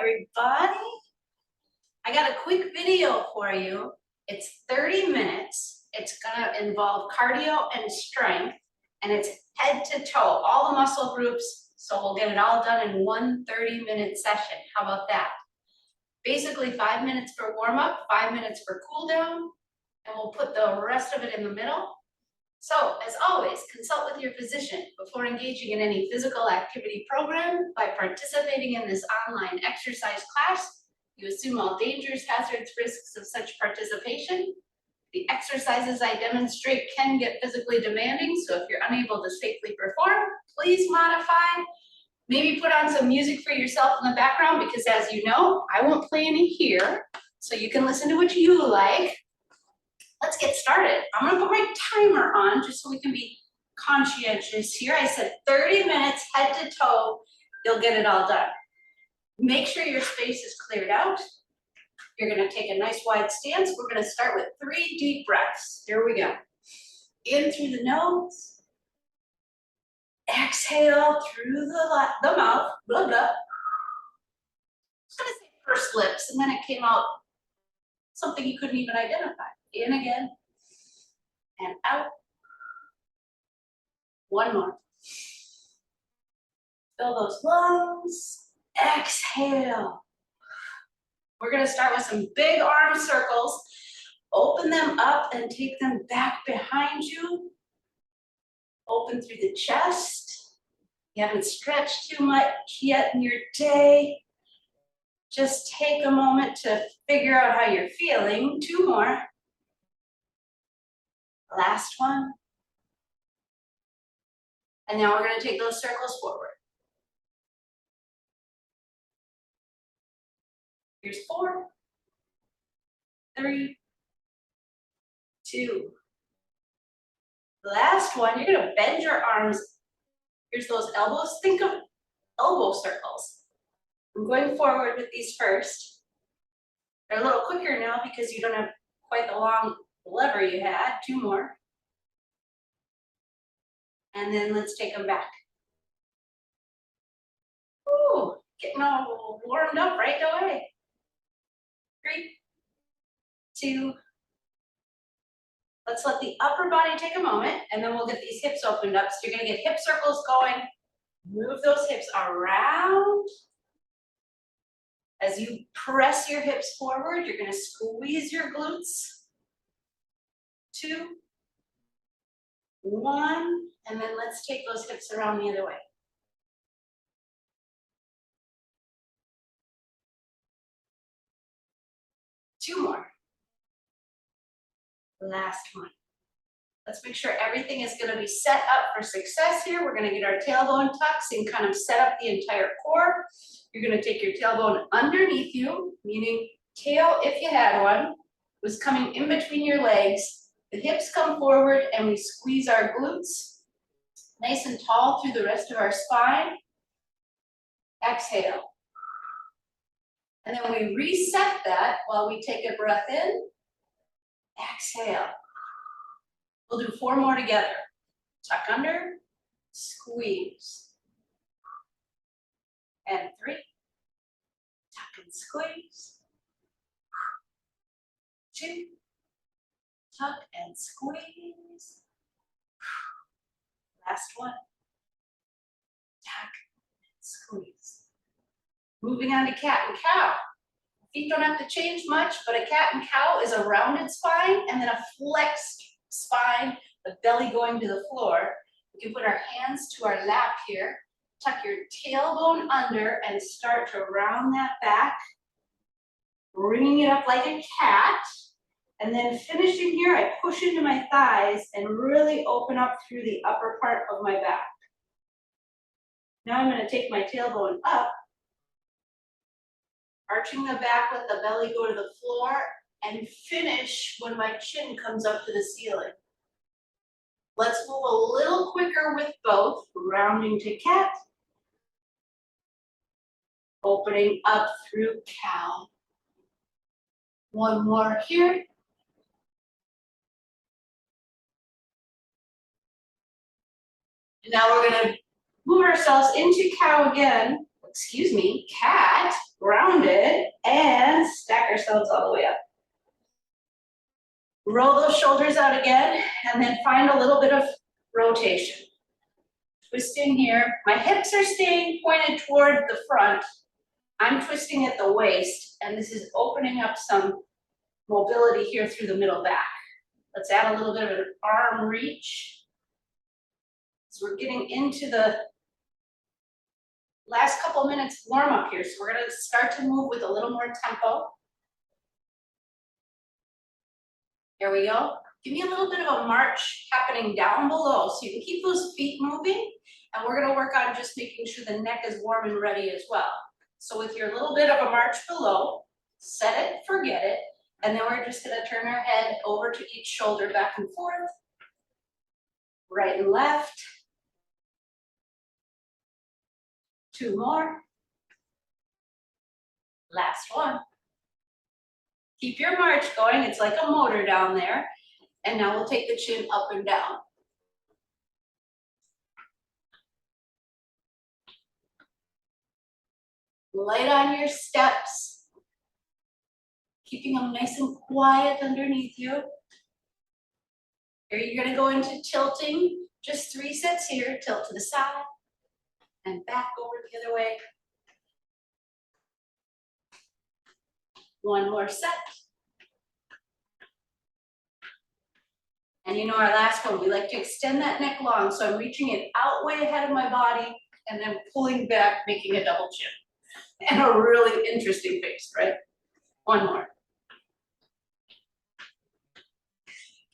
everybody. I got a quick video for you. It's 30 minutes. It's gonna involve cardio and strength, and it's head to toe, all the muscle groups, so we'll get it all done in one 30-minute session. How about that? Basically 5 minutes for warm up, 5 minutes for cool down, and we'll put the rest of it in the middle. So, as always, consult with your physician before engaging in any physical activity program. By participating in this online exercise class, you assume all dangers, hazards, risks of such participation. The exercises I demonstrate can get physically demanding, so if you're unable to safely perform, please modify. Maybe put on some music for yourself in the background, because as you know, I won't play any here, so you can listen to what you like. Let's get started. I'm gonna put my timer on just so we can be conscientious here. I said 30 minutes, head to toe, you'll get it all done. Make sure your space is cleared out. You're gonna take a nice wide stance. We're gonna start with 3 deep breaths. Here we go. In through the nose. Exhale through the mouth. Blah, blah. I was gonna say pursed lips, and then it came out something you couldn't even identify. In again, and out. One more. Fill those lungs. Exhale. We're gonna start with some big arm circles. Open them up and take them back behind you. Open through the chest. You haven't stretched too much yet in your day. Just take a moment to figure out how you're feeling. 2 more. Last one. And now we're going to take those circles forward. Here's 4, 3, 2. Last one, you're going to bend your arms. Here's those elbows. Think of elbow circles. I'm going forward with these first. They're a little quicker now because you don't have quite the long lever you had. 2 more. And then let's take them back. Ooh, getting all warmed up right away. 3, 2. Let's let the upper body take a moment, and then we'll get these hips opened up. So you're gonna get hip circles going. Move those hips around. As you press your hips forward, you're gonna squeeze your glutes. 2, 1, and then let's take those hips around the other way. Two more. Last one. Let's make sure everything is going to be set up for success here. We're going to get our tailbone tucks and kind of set up the entire core. You're going to take your tailbone underneath you, meaning tail, if you had one, was coming in between your legs. The hips come forward and we squeeze our glutes nice and tall through the rest of our spine. Exhale. And then we reset that while we take a breath in. Exhale. We'll do 4 more together. Tuck under, squeeze. And 3. Tuck and squeeze. 2. Tuck and squeeze. Last one. Tuck and squeeze. Moving on to cat and cow. Feet don't have to change much, but a cat and cow is a rounded spine and then a flexed spine, the belly going to the floor. We can put our hands to our lap here, tuck your tailbone under and start to round that back, bringing it up like a cat. And then finishing here, I push into my thighs and really open up through the upper part of my back. Now I'm going to take my tailbone up, arching the back, let the belly go to the floor, and finish when my chin comes up to the ceiling. Let's move a little quicker with both, rounding to cat, opening up through cow. One more here. And now we're going to move ourselves into cow again. excuse me, cat, grounded, and stack ourselves all the way up. Roll those shoulders out again, and then find a little bit of rotation. Twisting here. My hips are staying pointed toward the front. I'm twisting at the waist, and this is opening up some mobility here through the middle back. Let's add a little bit of an arm reach. So we're getting into the last couple minutes warm up here. So we're gonna start to move with a little more tempo. Here we go. Give me a little bit of a march happening down below so you can keep those feet moving. And we're gonna work on just making sure the neck is warm and ready as well. So with your little bit of a march below, set it, forget it. And then we're just gonna turn our head over to each shoulder back and forth. Right and left. 2 more. Last one. Keep your march going. It's like a motor down there. And now we'll take the chin up and down. Light on your steps. Keeping them nice and quiet underneath you. Here you're gonna go into tilting. Just 3 sets here. Tilt to the side and back over the other way. 1 more set. And you know our last one, we like to extend that neck long, so I'm reaching it out way ahead of my body and then pulling back, making a double chin. And a really interesting face, right? 1 more.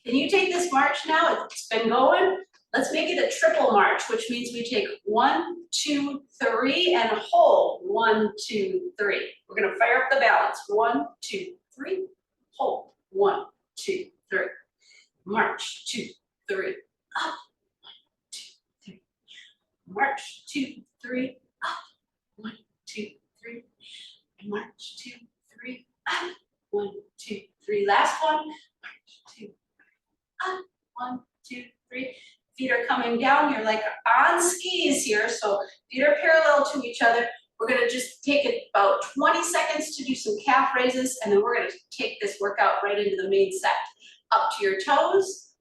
Can you take this march now? It's been going. Let's make it a triple march, which means we take 1, 2, 3, and hold. 1, 2, 3. We're gonna fire up the balance. 1, 2, 3, hold. 1, 2, 3. March, 2, 3, up. 1, 2, 3. March, 2, 3, up. 1, 2, 3. March, 2, 3, up. 1, 2, 3. Last one. March, 2, up. 1, 2, 3. Feet are coming down. You're like on skis here, so feet are parallel to each other. We're gonna just take about 20 seconds to do some calf raises, and then we're gonna take this workout right into the main set. Up to your toes,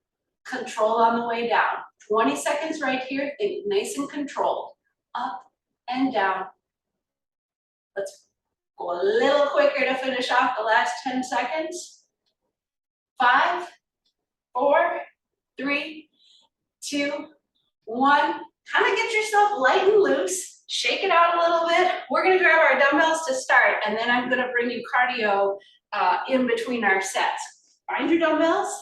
control on the way down. 20 seconds right here, think nice and controlled. Up and down. Let's go a little quicker to finish off the last 10 seconds. 5, 4, 3, 2, 1. Kind of get yourself light and loose. Shake it out a little bit. We're gonna grab our dumbbells to start, and then I'm gonna bring you cardio in between our sets. Find your dumbbells.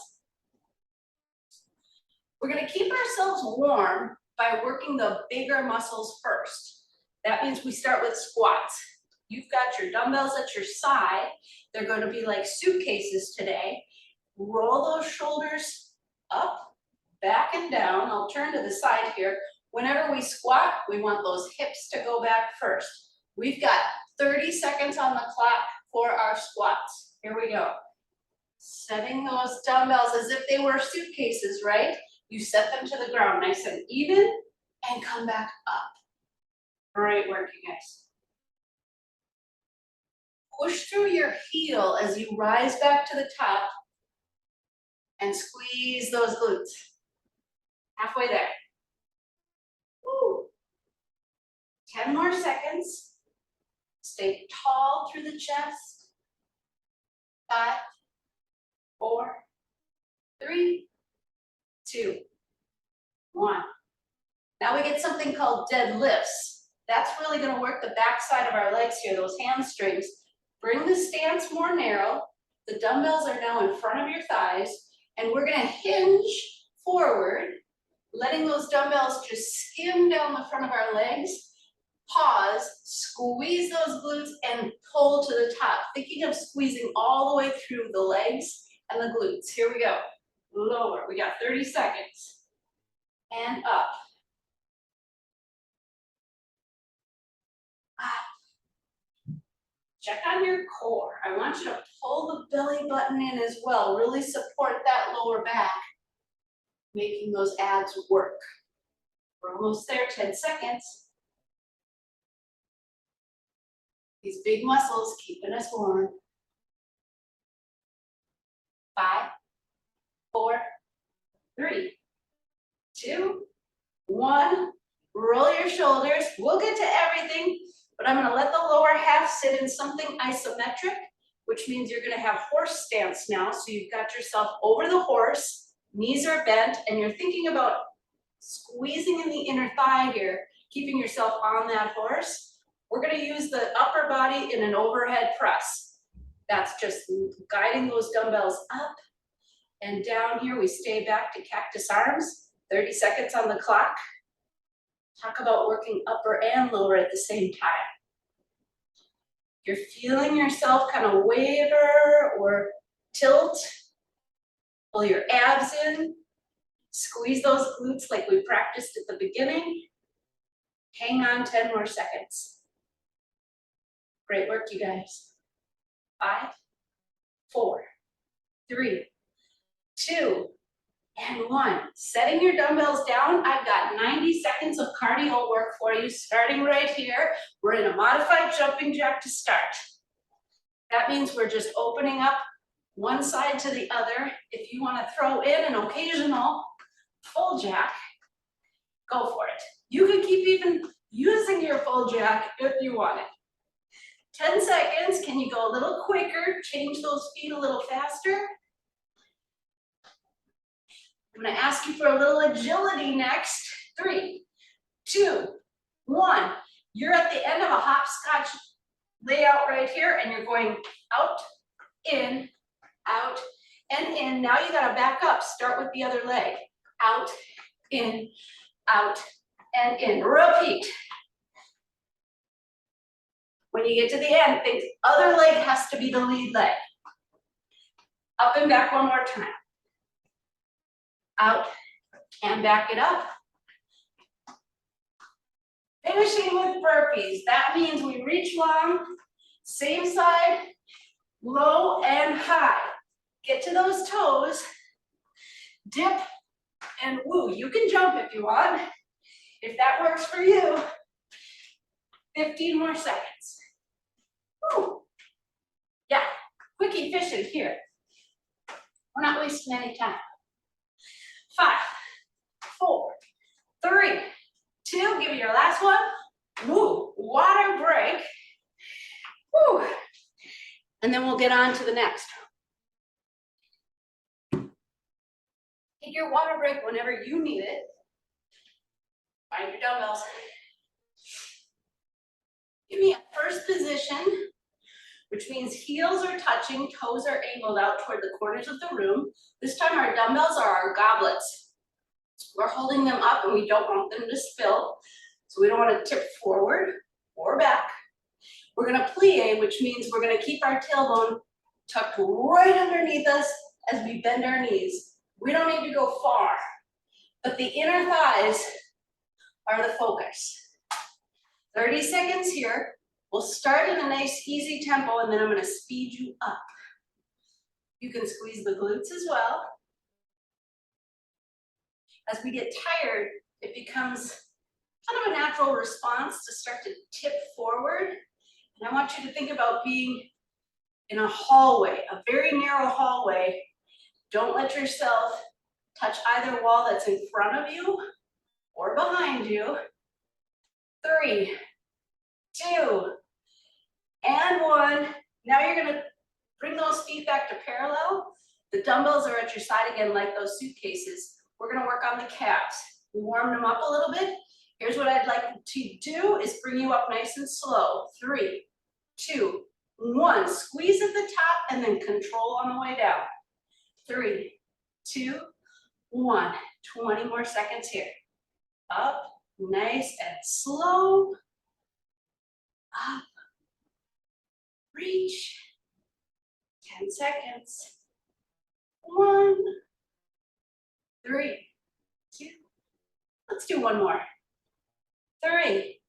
We're gonna keep ourselves warm by working the bigger muscles first. That means we start with squats. You've got your dumbbells at your side. They're gonna be like suitcases today. Roll those shoulders up, back and down. I'll turn to the side here. Whenever we squat, we want those hips to go back first. We've got 30 seconds on the clock for our squats. Here we go. Setting those dumbbells as if they were suitcases, right? You set them to the ground nice and even and come back up. Great work, you guys. Push through your heel as you rise back to the top and squeeze those glutes. Halfway there. Woo. 10 more seconds. Stay tall through the chest. 5, 4, 3, 2, 1. Now we get something called deadlifts. That's really going to work the back side of our legs here, those hamstrings. Bring the stance more narrow. The dumbbells are now in front of your thighs, and we're going to hinge forward, letting those dumbbells just skim down the front of our legs. Pause, squeeze those glutes, and pull to the top, thinking of squeezing all the way through the legs and the glutes. Here we go. Lower. We got 30 seconds. And up. Check on your core. I want you to pull the belly button in as well. Really support that lower back, making those abs work. We're almost there, 10 seconds. These big muscles keeping us warm. 5, 4, 3, 2, 1. Roll your shoulders. We'll get to everything, but I'm gonna let the lower half sit in something isometric, which means you're gonna have horse stance now. So you've got yourself over the horse, knees are bent, and you're thinking about squeezing in the inner thigh here, keeping yourself on that horse. We're gonna use the upper body in an overhead press. That's just guiding those dumbbells up and down here. We stay back to cactus arms, 30 seconds on the clock. Talk about working upper and lower at the same time. You're feeling yourself kind of waver or tilt. Pull your abs in. Squeeze those glutes like we practiced at the beginning. Hang on 10 more seconds. Great work, you guys. 5, 4, 3, 2, and 1. Setting your dumbbells down. I've got 90 seconds of cardio work for you, starting right here. We're in a modified jumping jack to start. That means we're just opening up one side to the other. If you want to throw in an occasional full jack, go for it. You can keep even using your full jack if you want it. 10 seconds. Can you go a little quicker? Change those feet a little faster. I'm going to ask you for a little agility next. 3, 2, 1. You're at the end of a hopscotch layout right here, and you're going out, in, and in. Now you got to back up. Start with the other leg. Out, and in. Repeat. When you get to the end, think other leg has to be the lead leg. Up and back one more time. Out and back it up. Finishing with burpees. That means we reach long, same side, low and high. Get to those toes, dip and woo. You can jump if you want. If that works for you, 15 more seconds. Woo. Yeah, quick efficient here. We're not wasting any time. 5, 4, 3, 2, give me your last one. Woo, water break. Woo. And then we'll get on to the next. Take your water break whenever you need it. Find your dumbbells. Give me a first position, which means heels are touching, toes are angled out toward the corners of the room. This time our dumbbells are our goblets. We're holding them up and we don't want them to spill. So we don't want to tip forward or back. We're going to plie, which means we're going to keep our tailbone tucked right underneath us as we bend our knees. We don't need to go far, but the inner thighs are the focus. 30 seconds here. We'll start in a nice easy tempo and then I'm going to speed you up. You can squeeze the glutes as well. As we get tired, it becomes kind of a natural response to start to tip forward. And I want you to think about being in a hallway, a very narrow hallway. Don't let yourself touch either wall that's in front of you or behind you. 3, 2, and 1. Now you're going to bring those feet back to parallel. The dumbbells are at your side again, like those suitcases. We're going to work on the calves. We warmed them up a little bit. Here's what I'd like to do is bring you up nice and slow. 3, 2, 1. Squeeze at the top and then control on the way down. 3, 2, 1. 20 more seconds here. Up, nice and slow. Up, reach. 10 seconds. 1, 3, 2. Let's do one more. 3,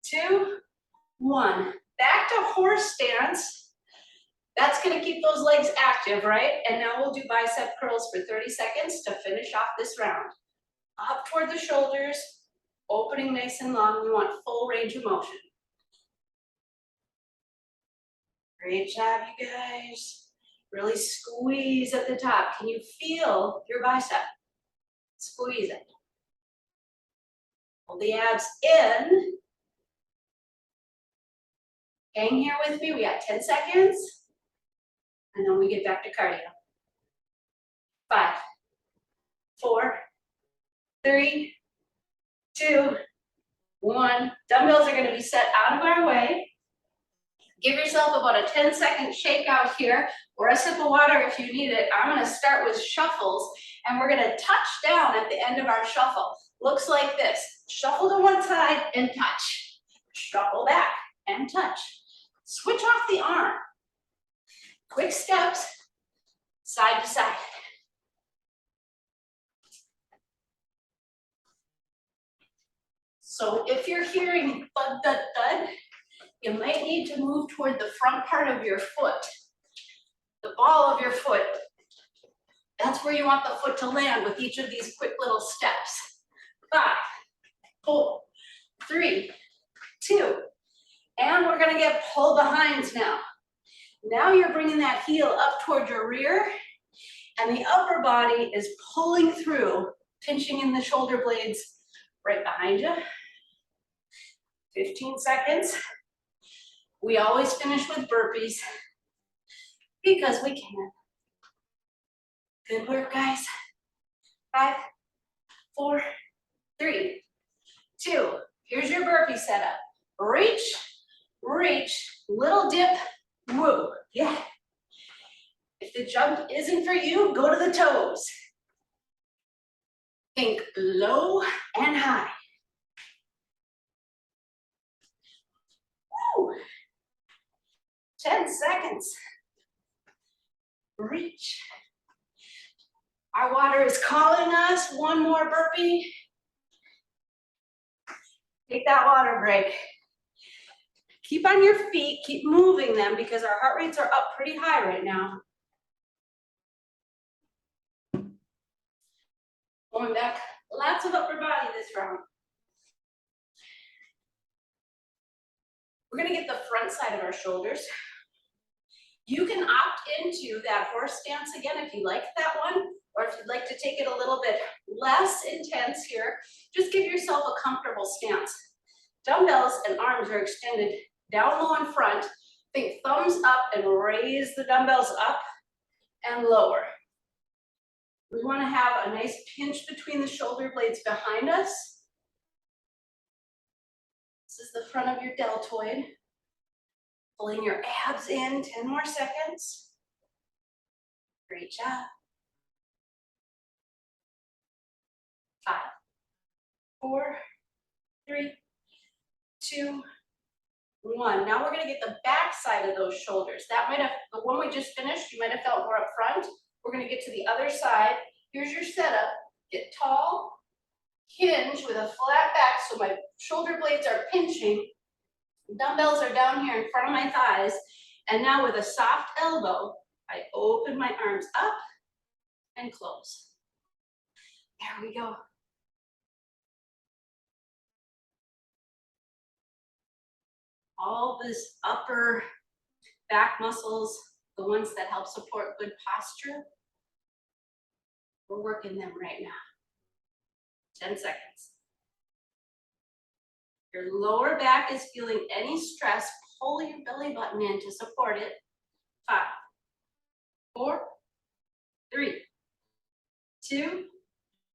2, 1. Back to horse stance. That's going to keep those legs active, right? And now we'll do bicep curls for 30 seconds to finish off this round. Up toward the shoulders, opening nice and long. We want full range of motion. Great job, you guys. Really squeeze at the top. Can you feel your bicep? Squeeze it. Hold the abs in. Hang here with me. We got 10 seconds. And then we get back to cardio. 5, 4, 3, 2, 1. Dumbbells are going to be set out of our way. Give yourself about a 10-second shake out here, or a sip of water if you need it. I'm going to start with shuffles, and we're going to touch down at the end of our shuffle. Looks like this. Shuffle to one side and touch. Shuffle back and touch. Switch off the arm. Quick steps, side to side. So if you're hearing thud, thud, thud, you might need to move toward the front part of your foot. The ball of your foot. That's where you want the foot to land with each of these quick little steps. 5, 4, 3, 2. And we're gonna get pull behinds now. Now you're bringing that heel up toward your rear, and the upper body is pulling through, pinching in the shoulder blades right behind you. 15 seconds. We always finish with burpees because we can. Good work, guys. 5, 4, 3, 2. Here's your burpee setup. Reach, reach, little dip, woo. Yeah. If the jump isn't for you, go to the toes. Think low and high. Woo. 10 seconds. Reach. Our water is calling us. One more burpee. Take that water break. Keep on your feet, keep moving them because our heart rates are up pretty high right now. Going back, lots of upper body this round. We're gonna get the front side of our shoulders. You can opt into that horse stance again if you like that one, or if you'd like to take it a little bit less intense here, just give yourself a comfortable stance. Dumbbells and arms are extended down low in front. Think thumbs up and raise the dumbbells up and lower. We want to have a nice pinch between the shoulder blades behind us. This is the front of your deltoid. Pulling your abs in, 10 more seconds. Great job. 5, 4, 3, 2, 1. Now we're going to get the back side of those shoulders. That might have, the one we just finished, you might have felt more up front. We're going to get to the other side. Here's your setup. Get tall, hinge with a flat back so my shoulder blades are pinching. Dumbbells are down here in front of my thighs. And now with a soft elbow, I open my arms up and close. There we go. All this upper back muscles, the ones that help support good posture, we're working them right now. 10 seconds. Your lower back is feeling any stress, pull your belly button in to support it. 5, 4, 3, 2,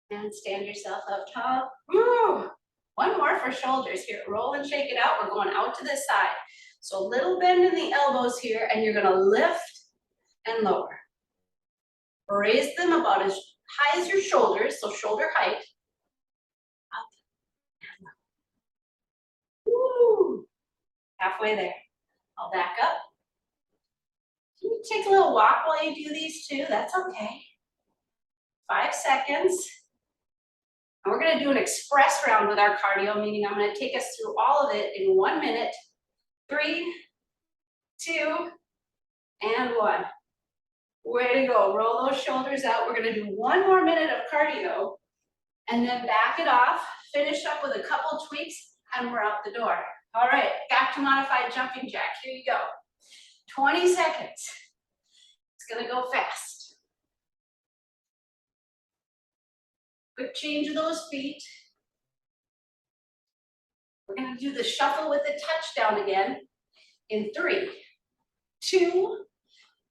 and stand yourself up tall. Woo! One more for shoulders here. Roll and shake it out. We're going out to this side. So a little bend in the elbows here, and you're gonna lift and lower. Raise them about as high as your shoulders, so shoulder height. Up and low. Woo! Halfway there. I'll back up. You can take a little walk while you do these too, that's okay. 5 seconds. And we're gonna do an express round with our cardio, meaning I'm gonna take us through all of it in 1 minute. 3, 2, and 1. Way to go, roll those shoulders out. We're gonna do 1 more minute of cardio and then back it off, finish up with a couple tweaks, and we're out the door. All right, back to modified jumping jack, here you go. 20 seconds. It's gonna go fast. Quick change of those feet. We're gonna do the shuffle with the touchdown again in 3, 2,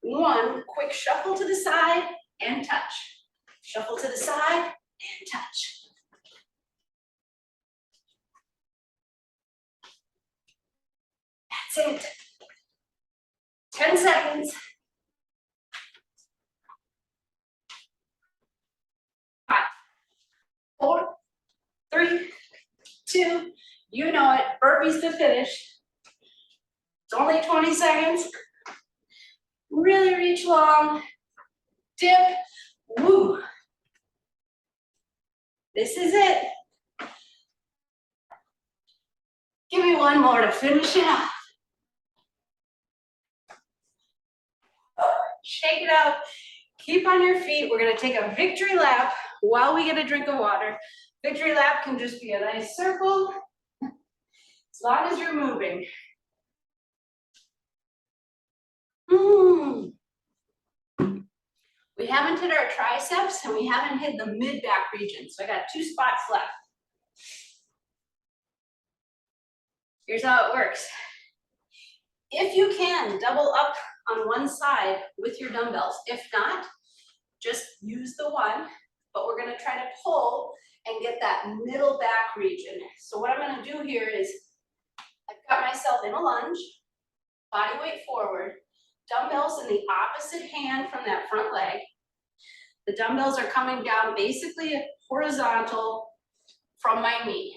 1. Quick shuffle to the side and touch. Shuffle to the side and touch. That's it. 10 seconds. 5, 4, 3, 2, you know it, burpees to finish. It's only 20 seconds. Really reach long, dip, woo. This is it. Give me one more to finish it off. Shake it out, keep on your feet. We're gonna take a victory lap while we get a drink of water. Victory lap can just be a nice circle, as long as you're moving. We haven't hit our triceps and we haven't hit the mid-back region, so I got 2 spots left. Here's how it works. If you can, double up on one side with your dumbbells. If not, just use the one, but we're gonna try to pull and get that middle back region. So what I'm gonna do here is, I've got myself in a lunge, body weight forward, dumbbells in the opposite hand from that front leg. The dumbbells are coming down basically horizontal from my knee.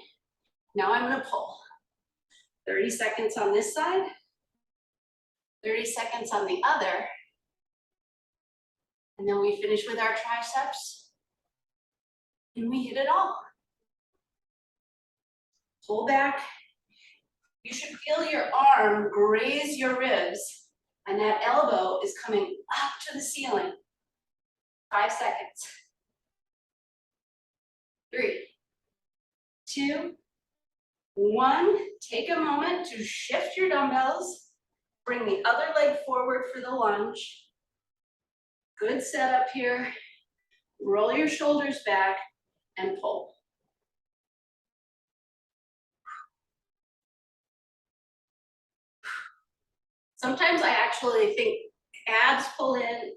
Now I'm gonna pull. 30 seconds on this side, 30 seconds on the other, and then we finish with our triceps, and we hit it all. Pull back. You should feel your arm graze your ribs, and that elbow is coming up to the ceiling. 5 seconds. 3, 2, 1. Take a moment to shift your dumbbells. Bring the other leg forward for the lunge. Good setup here. Roll your shoulders back and pull. Sometimes I actually think abs pull in.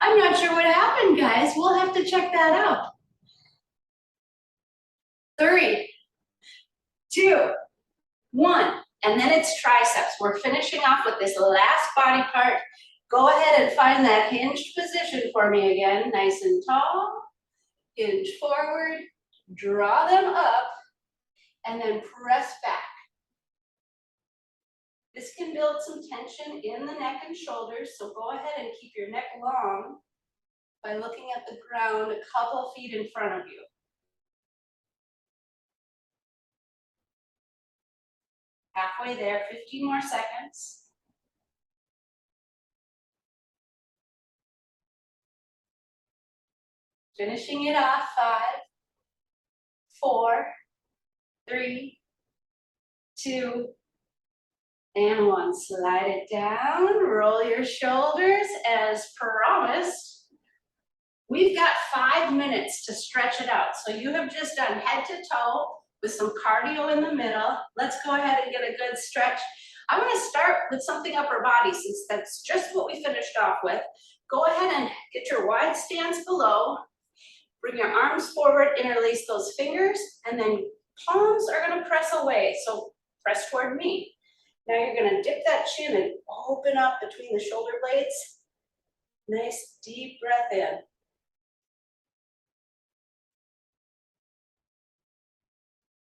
I'm not sure what happened, guys. We'll have to check that out. 3, 2, 1. And then it's triceps. We're finishing off with this last body part. Go ahead and find that hinged position for me again. Nice and tall. Hinge forward. Draw them up. And then press back. This can build some tension in the neck and shoulders, so go ahead and keep your neck long by looking at the ground a couple feet in front of you. Halfway there, 15 more seconds. Finishing it off, 5, 4, 3, 2, and 1. Slide it down, roll your shoulders as promised. We've got 5 minutes to stretch it out. So you have just done head to toe with some cardio in the middle. Let's go ahead and get a good stretch. I want to start with something upper body since that's just what we finished off with. Go ahead and get your wide stance below. Bring your arms forward, interlace those fingers, and then palms are going to press away. So press toward me. Now you're going to dip that chin and open up between the shoulder blades. Nice deep breath in.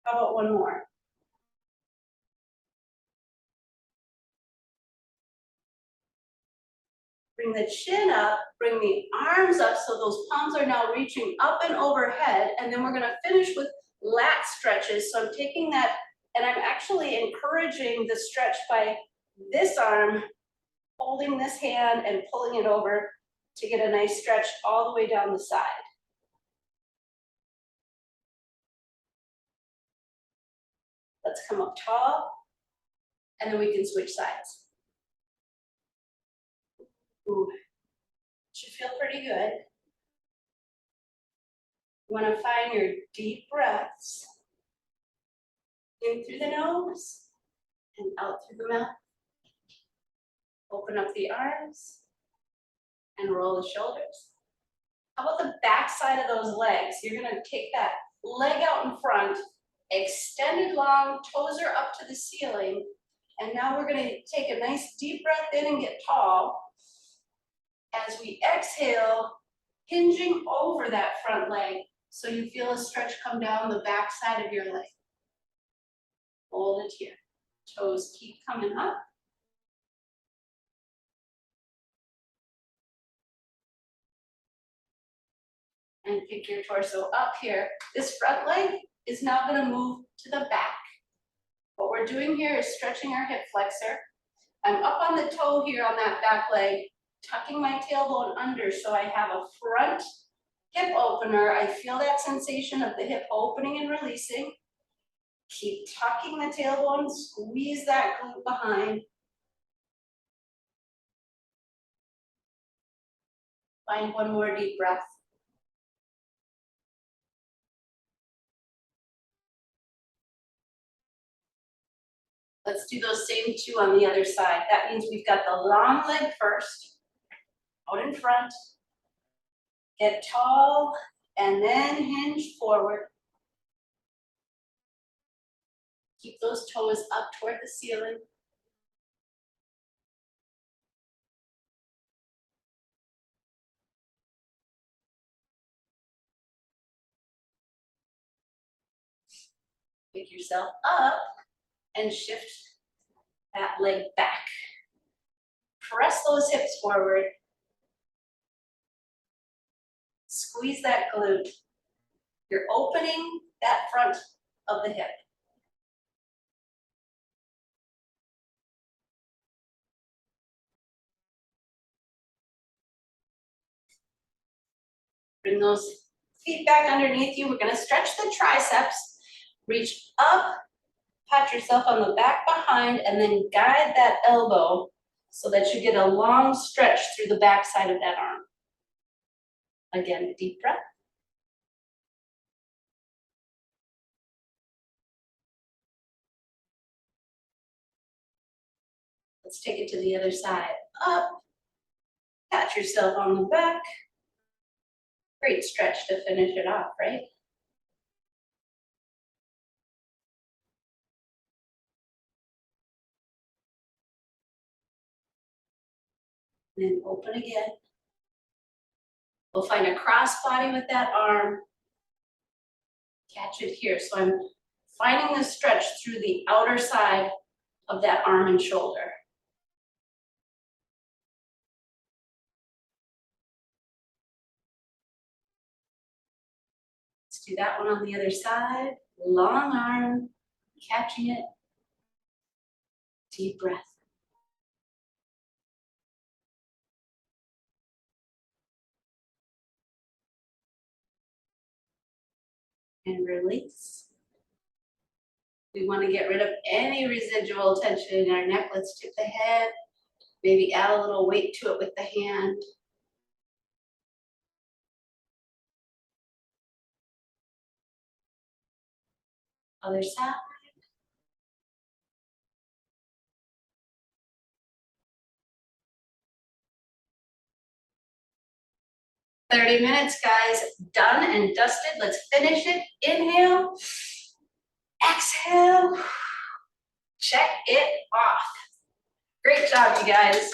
How about one more? Bring the chin up, bring the arms up so those palms are now reaching up and overhead, and then we're going to finish with lat stretches. So I'm taking that and I'm actually encouraging the stretch by this arm holding this hand and pulling it over to get a nice stretch all the way down the side. Let's come up tall and then we can switch sides. Ooh, should feel pretty good. You want to find your deep breaths in through the nose and out through the mouth. Open up the arms and roll the shoulders. How about the back side of those legs? You're going to take that leg out in front, extended long, toes are up to the ceiling, and now we're going to take a nice deep breath in and get tall. As we exhale, hinging over that front leg, so you feel a stretch come down the back side of your leg. Hold it here. Toes keep coming up. And pick your torso up here. This front leg is now going to move to the back. What we're doing here is stretching our hip flexor. I'm up on the toe here on that back leg, tucking my tailbone under so I have a front hip opener. I feel that sensation of the hip opening and releasing. Keep tucking the tailbone, squeeze that glute behind. Find one more deep breath. Let's do those same two on the other side. That means we've got the long leg first, out in front. Get tall, and then hinge forward. Keep those toes up toward the ceiling. Pick yourself up and shift that leg back. Press those hips forward. Squeeze that glute. You're opening that front of the hip. Bring those feet back underneath you. We're going to stretch the triceps. Reach up, pat yourself on the back behind, and then guide that elbow so that you get a long stretch through the back side of that arm. Again, deep breath. Let's take it to the other side. Up, pat yourself on the back. Great stretch to finish it off, right? And then open again. We'll find a cross body with that arm. Catch it here. So I'm finding the stretch through the outer side of that arm and shoulder. Let's do that one on the other side. Long arm, catching it. Deep breath. And release. We want to get rid of any residual tension in our neck. Let's tip the head. Maybe add a little weight to it with the hand. Other side. "30 minutes, guys. Done and dusted. Let's finish it. Inhale. Exhale. Check it off. Great job, you guys.